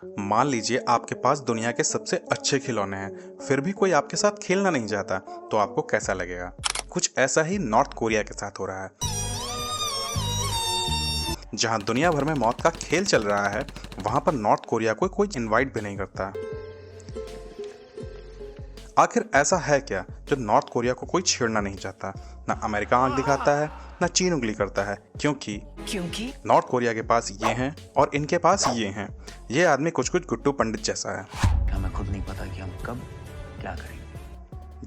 मान लीजिए आपके पास दुनिया के सबसे अच्छे खिलौने हैं, फिर भी कोई आपके साथ खेलना नहीं चाहता, तो आपको कैसा लगेगा? कुछ ऐसा ही नॉर्थ कोरिया के साथ हो रहा है। जहां दुनिया भर में मौत का खेल चल रहा है, वहां पर नॉर्थ कोरिया को कोई इनवाइट भी नहीं करता। आखिर ऐसा है क्या जो नॉर्थ कोरिया को कोई छेड़ना नहीं चाहता? ना अमेरिका आंख दिखाता है, ना चीन उंगली करता है। क्योंकि नॉर्थ कोरिया के पास ये हैं और इनके पास ये हैं। ये आदमी कुछ कुछ गुट्टू पंडित जैसा है। हमें खुद नहीं पता कि हम कब क्या करेंगे।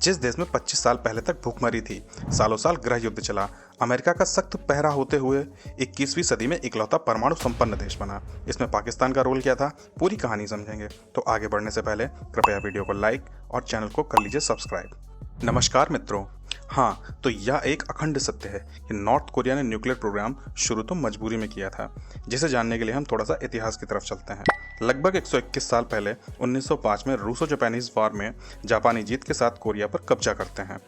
जिस देश में 25 साल पहले तक भूखमरी थी, सालों साल गृह युद्ध चला, अमेरिका का सख्त पहरा होते हुए 21वीं सदी में इकलौता परमाणु संपन्न देश बना। इसमें पाकिस्तान का रोल क्या था, पूरी कहानी समझेंगे। तो आगे बढ़ने से पहले कृपया वीडियो को लाइक और चैनल को कर लीजिए सब्सक्राइब। नमस्कार मित्रों। हाँ, तो यह एक अखंड सत्य है कि नॉर्थ कोरिया ने न्यूक्लियर प्रोग्राम शुरू तो मजबूरी में किया था, जिसे जानने के लिए हम थोड़ा सा इतिहास की तरफ चलते हैं। लगभग 121 साल पहले 1905 में रूसो जापानीज वॉर में जापानी जीत के साथ कोरिया पर कब्जा करते हैं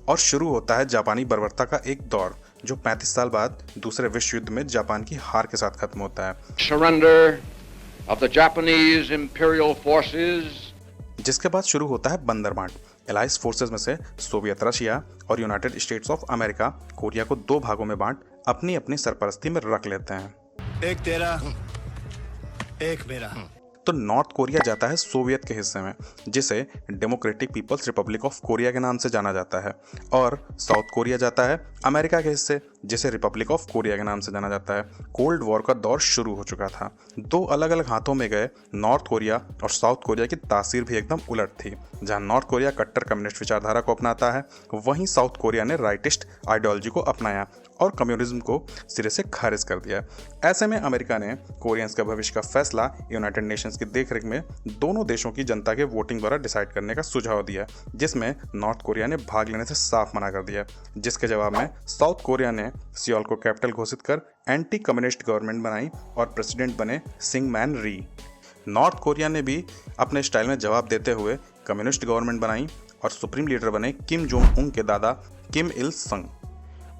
और शुरू होता है जापानी बर्बरता का एक दौर, जो 35 साल बाद दूसरे विश्व युद्ध में जापान की हार के साथ खत्म होता है। Surrender of the Japanese imperial forces। जिसके बाद शुरू होता है बंदरबांट। एलाइज फोर्सेस में से सोवियत रशिया और United states of America Korea को दो भागों में बांट अपनी अपनी सरपरस्ती में रख लेते हैं। एक तेरा, एक मेरा। तो नॉर्थ कोरिया जाता है सोवियत के हिस्से में, जिसे Democratic People's Republic of Korea के नाम से जाना जाता है, और साउथ कोरिया जाता है अमेरिका के हिस्से, जिसे रिपब्लिक ऑफ कोरिया के नाम से जाना जाता है। कोल्ड वॉर का दौर शुरू हो चुका था। दो अलग अलग हाथों में गए नॉर्थ कोरिया और साउथ कोरिया की तासीर भी एकदम उलट थी। जहां नॉर्थ कोरिया कट्टर कम्युनिस्ट विचारधारा को अपनाता है, वहीं साउथ कोरिया ने राइटिस्ट आइडियोलॉजी को अपनाया और कम्युनिज्म को सिरे से खारिज कर दिया। ऐसे में अमेरिका ने कोरियंस के भविष्य का फैसला यूनाइटेड नेशंस की देखरेख में दोनों देशों की जनता के वोटिंग द्वारा डिसाइड करने का सुझाव दिया, जिसमें नॉर्थ कोरिया ने भाग लेने से साफ मना कर दिया। जिसके जवाब में साउथ कोरिया ने सियोल को कैपिटल घोषित कर एंटी कम्युनिस्ट गवर्नमेंट बनाई और प्रेसिडेंट बने सिंगमैन री। नॉर्थ कोरिया ने भी अपने स्टाइल में जवाब देते हुए कम्युनिस्ट गवर्नमेंट बनाई और सुप्रीम लीडर बने किम जोंग उन के दादा किम इल संग।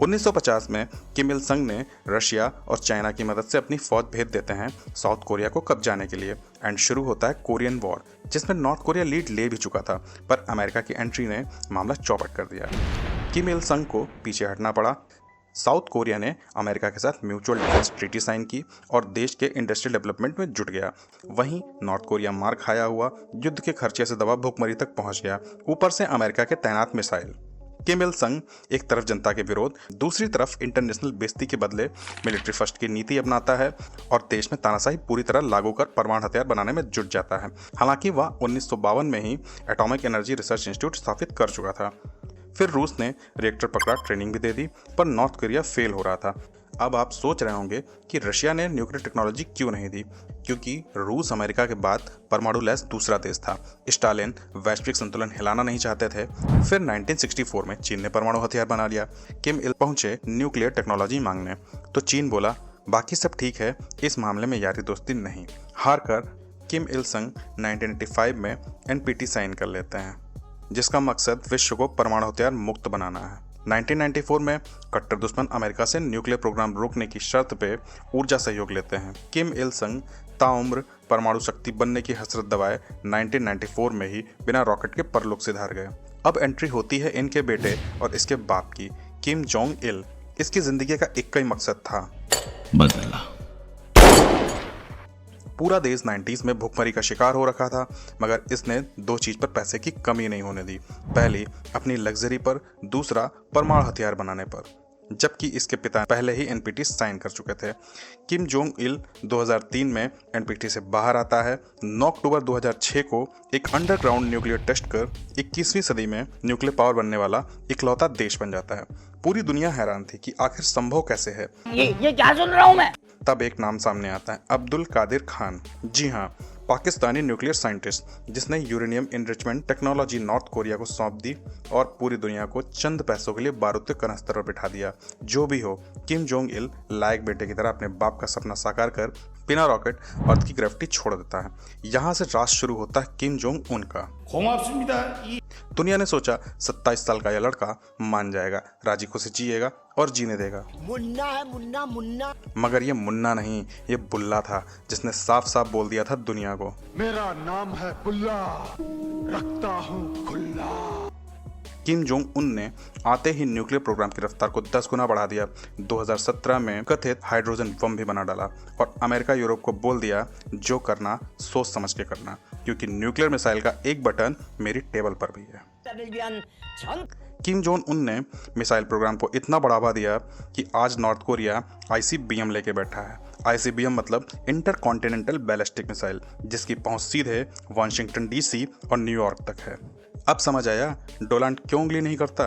1950 में किम इल संग ने रशिया और चाइना की मदद से अपनी फौज भेज देते हैं साउथ कोरिया को कब्जाने के लिए, एंड शुरू होता है कोरियन वॉर, जिसमें नॉर्थ कोरिया लीड ले भी चुका था, पर अमेरिका की एंट्री ने मामला चौपट कर दिया। किम इल संग को पीछे हटना पड़ा। साउथ कोरिया ने अमेरिका के साथ म्यूचुअल डिफेंस ट्रीटी साइन की और देश के इंडस्ट्रियल डेवलपमेंट में जुट गया। वहीं नॉर्थ कोरिया मार खाया हुआ युद्ध के खर्चे से दबा भुखमरी तक पहुंच गया, ऊपर से अमेरिका के तैनात मिसाइल। किम इल संग एक तरफ जनता के विरोध, दूसरी तरफ इंटरनेशनल बेइज्जती के बदले मिलिट्री फर्स्ट की नीति अपनाता है और देश में तानाशाही पूरी तरह लागू कर परमाणु हथियार बनाने में जुट जाता है। हालांकि वह 1952 में ही एटॉमिक एनर्जी रिसर्च इंस्टीट्यूट स्थापित कर चुका था। फिर रूस ने रिएक्टर पकड़ा, ट्रेनिंग भी दे दी, पर नॉर्थ कोरिया फेल हो रहा था। अब आप सोच रहे होंगे कि रशिया ने न्यूक्लियर टेक्नोलॉजी क्यों नहीं दी, क्योंकि रूस अमेरिका के बाद परमाणु लैस दूसरा देश था। स्टालिन वैश्विक संतुलन हिलाना नहीं चाहते थे। फिर 1964 में चीन ने परमाणु हथियार बना लिया। किम इल पहुंचे न्यूक्लियर टेक्नोलॉजी मांगने, तो चीन बोला बाकी सब ठीक है, इस मामले में यारी दोस्ती नहीं। हार कर किम इल संग 1985 में NPT साइन कर लेते हैं, जिसका मकसद विश्व को परमाणु हथियार मुक्त बनाना है। 1994 में कट्टर दुश्मन अमेरिका से न्यूक्लियर प्रोग्राम रोकने की शर्त पे ऊर्जा सहयोग लेते हैं। किम इल संग ताउम्र परमाणु शक्ति बनने की हसरत दबाए 1994 में ही बिना रॉकेट के परलोक सिधार गए। अब एंट्री होती है इनके बेटे और इसके बाप की, किम जोंग इल। इसकी जिंदगी का एक ही मकसद था, बदला। पूरा देश 90s में भुखमरी का शिकार हो रखा था, मगर इसने दो चीज पर पैसे की कमी नहीं होने दी। पहली अपनी लग्जरी पर, दूसरा परमाणु हथियार बनाने पर, जबकि इसके पिता पहले ही NPT साइन कर चुके थे। किम जोंग इल 2003 में NPT से बाहर आता है। 9 अक्टूबर 2006 को एक अंडरग्राउंड न्यूक्लियर टेस्ट कर 21वीं सदी में न्यूक्लियर पावर बनने वाला इकलौता देश बन जाता है। पूरी दुनिया हैरान थी कि आखिर संभव कैसे है। ये क्या सुन रहा हूँ मैं? तब एक नाम सामने आता है, अब्दुल कादिर खान। जी हाँ, पाकिस्तानी न्यूक्लियर साइंटिस्ट, जिसने uranium enrichment technology north Korea को सौंप दी और पूरी दुनिया को चंद पैसों के लिए बारूद के कनस्तर पर बिठा दिया। जो भी हो, किम जोंग इल लायक बेटे की तरह अपने बाप का सपना साकार कर बिना रॉकेट अर्थ की ग्रेविटी छोड़ देता है। यहाँ से राज शुरू होता है किम जोंग उन का। दुनिया ने सोचा 27 साल का यह लड़का मान जाएगा, राजी खुशी जिएगा और जीने देगा। मुन्ना है मुन्ना मुन्ना। मगर ये मुन्ना नहीं, ये बुल्ला था, जिसने साफ साफ बोल दिया था दुनिया को, मेरा नाम है बुल्ला, रखता हूँ खुल्ला। किम जोंग उन ने आते ही न्यूक्लियर प्रोग्राम की रफ्तार को 10 गुना बढ़ा दिया। 2017 में कथित हाइड्रोजन बम भी बना डाला और अमेरिका यूरोप को बोल दिया जो करना सोच समझ के करना, क्योंकि न्यूक्लियर मिसाइल का एक बटन मेरी टेबल पर भी है। किम जोंग उन ने मिसाइल प्रोग्राम को इतना बढ़ावा दिया कि आज नॉर्थ कोरिया ICBM लेके बैठा है। ICBM मतलब इंटरकॉन्टिनेंटल बैलिस्टिक मिसाइल, जिसकी पहुंच सीधे वाशिंगटन DC और न्यूयॉर्क तक है। अब समझ आया डोनाल्ड क्यों उंगली नहीं करता,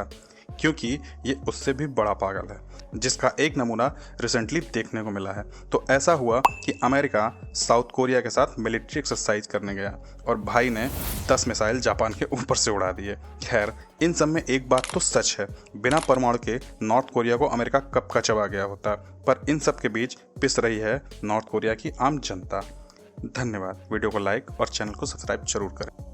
क्योंकि ये उससे भी बड़ा पागल है, जिसका एक नमूना रिसेंटली देखने को मिला है। तो ऐसा हुआ कि अमेरिका साउथ कोरिया के साथ मिलिट्री एक्सरसाइज करने गया और भाई ने 10 मिसाइल जापान के ऊपर से उड़ा दिए। खैर, इन सब में एक बात तो सच है, बिना परमाणु के नॉर्थ कोरिया को अमेरिका कब का चबा गया होता, पर इन सब के बीच पिस रही है नॉर्थ कोरिया की आम जनता। धन्यवाद। वीडियो को लाइक और चैनल को सब्सक्राइब जरूर करें।